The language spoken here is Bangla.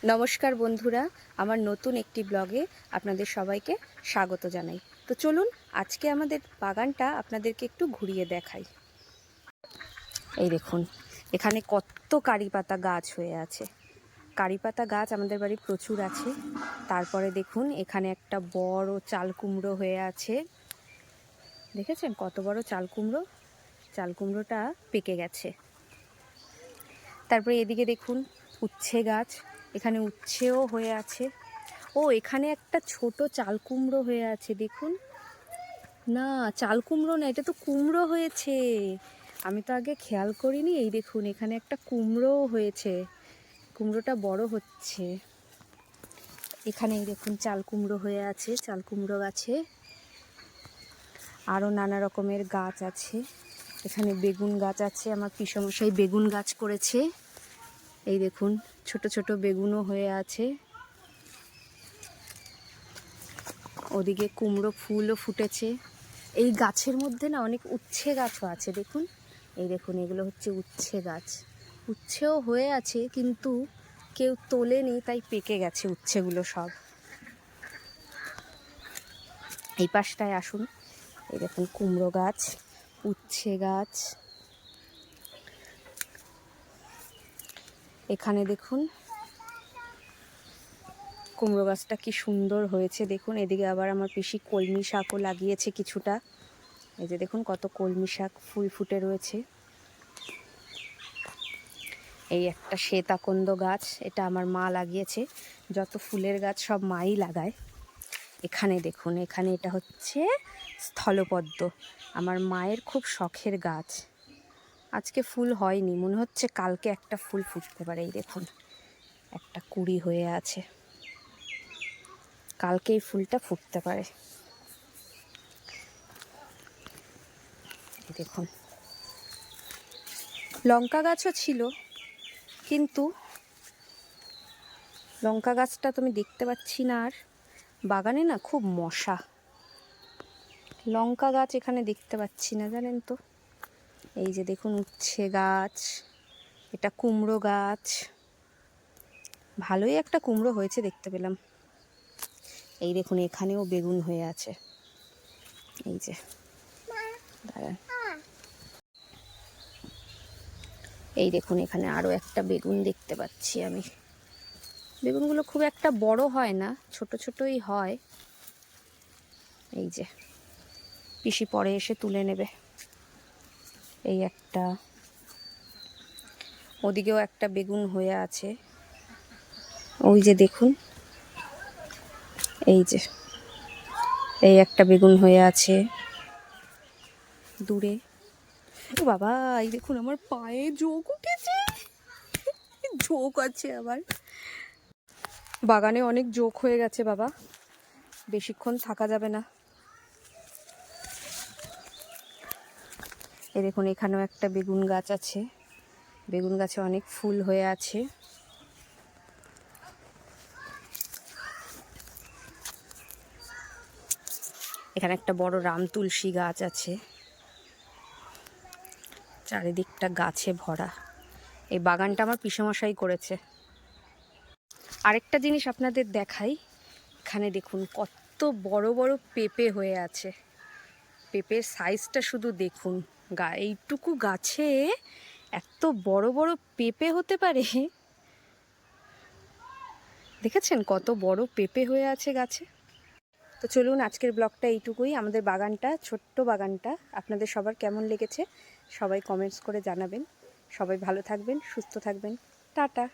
নমস্কার বন্ধুরা, আমার নতুন একটি ব্লগে আপনাদের সবাইকে স্বাগত জানাই। তো চলুন আজকে আমাদের বাগানটা আপনাদেরকে একটু ঘুরিয়ে দেখাই। এই দেখুন, এখানে কত কারি পাতা গাছ হয়ে আছে। কারি পাতা গাছ আমাদের বাড়ি প্রচুর আছে। তারপরে দেখুন এখানে একটা বড় চাল কুমড়ো হয়ে আছে। দেখেছেন কত বড় চাল কুমড়ো? চাল কুমড়োটা পেকে গেছে। তারপরে এদিকে দেখুন উচ্ছে গাছ, এখানে উচ্ছেও হয়ে আছে। ও, এখানে একটা ছোট চাল কুমড়ো হয়ে আছে, দেখুন। না, চাল কুমড়ো না, এটা তো কুমড়ো হয়েছে। আমি তো আগে খেয়াল করিনি। এই দেখুন এখানে একটা কুমড়োও হয়েছে, কুমড়োটা বড় হচ্ছে। এখানে এই দেখুন চাল কুমড়ো হয়ে আছে, চাল কুমড়ো গাছে আরও নানা রকমের গাছ আছে। এখানে বেগুন গাছ আছে, আমার পিসমশাই বেগুন গাছ করেছে। এই দেখুন ছোট ছোট বেগুনও হয়ে আছে। ওদিকে কুমড়ো ফুলও ফুটেছে। এই গাছের মধ্যে না অনেক উচ্ছে গাছও আছে, দেখুন। এই দেখুন এগুলো হচ্ছে উচ্ছে গাছ। উচ্ছেও হয়ে আছে কিন্তু কেউ তোলেনি, তাই পেকে গেছে উচ্ছেগুলো সব। এই পাশটায় আসুন, এই দেখুন কুমড়ো গাছ, উচ্ছে গাছ। এখানে দেখুন কুমড়ো গাছটা কি সুন্দর হয়েছে, দেখুন। এদিকে আবার আমার পিসি কলমি শাকও লাগিয়েছে কিছুটা। এই যে দেখুন কত কলমি শাক ফুল ফুটে রয়েছে। এই একটা শ্বেতাকন্দ গাছ, এটা আমার মা লাগিয়েছে। যত ফুলের গাছ সব মাই লাগায়। এখানে দেখুন, এখানে এটা হচ্ছে স্থলপদ্ম, আমার মায়ের খুব শখের গাছ। আজকে ফুল হয়নি, মনে হচ্ছে কালকে একটা ফুল ফুটতে পারে। এই দেখুন একটা কুঁড়ি হয়ে আছে, কালকে এই ফুলটা ফুটতে পারে। এই দেখুন লঙ্কা গাছও ছিল, কিন্তু লঙ্কা গাছটা তো আমি দেখতে পাচ্ছি না। আর বাগানে না খুব মশা, লঙ্কা গাছ এখানে দেখতে পাচ্ছি না, জানেন তো। এই যে দেখুন উচ্ছে গাছ, এটা কুমড়ো গাছ, ভালোই একটা কুমড়ো হয়েছে দেখতে পেলাম। এই দেখুন এখানেও বেগুন হয়ে আছে, এই যে দাঁড়ান, এই দেখুন এখানে আরও একটা বেগুন দেখতে পাচ্ছি আমি। বেগুনগুলো খুব একটা বড় হয় না, ছোট ছোটই হয়। এই যে পিসি পরে এসে তুলে নেবে। এই একটা, ওদিকেও একটা বেগুন হয়ে আছে, ওই যে দেখুন। এই যে এই একটা বেগুন হয়ে আছে দূরে। ও বাবা, এই দেখুন আমার পায়ে জোক উঠেছে, জোক আছে আবার। বাগানে অনেক জোক হয়ে গেছে বাবা, বেশিক্ষণ থাকা যাবে না। এই দেখুন এখানেও একটা বেগুন গাছ আছে, বেগুন গাছে অনেক ফুল হয়ে আছে। এখানে একটা বড় রাম তুলসী গাছ আছে, চারিদিকটা গাছে ভরা। এই বাগানটা আমার পিসেমশাই করেছে। আরেকটা জিনিস আপনাদের দেখাই, এখানে দেখুন কত বড় বড় পেঁপে হয়ে আছে। পেঁপের সাইজটা শুধু দেখুন, এইটুকু গাছে এত বড় বড় পেঁপে হতে পারে। দেখেছেন কত বড় পেঁপে হয়ে আছে গাছে। তো চলুন আজকের ব্লগটা এইটুকুই। আমাদের বাগানটা, ছোট্ট বাগানটা আপনাদের সবার কেমন লেগেছে সবাই কমেন্টস করে জানাবেন। সবাই ভালো থাকবেন, সুস্থ থাকবেন। টাটা।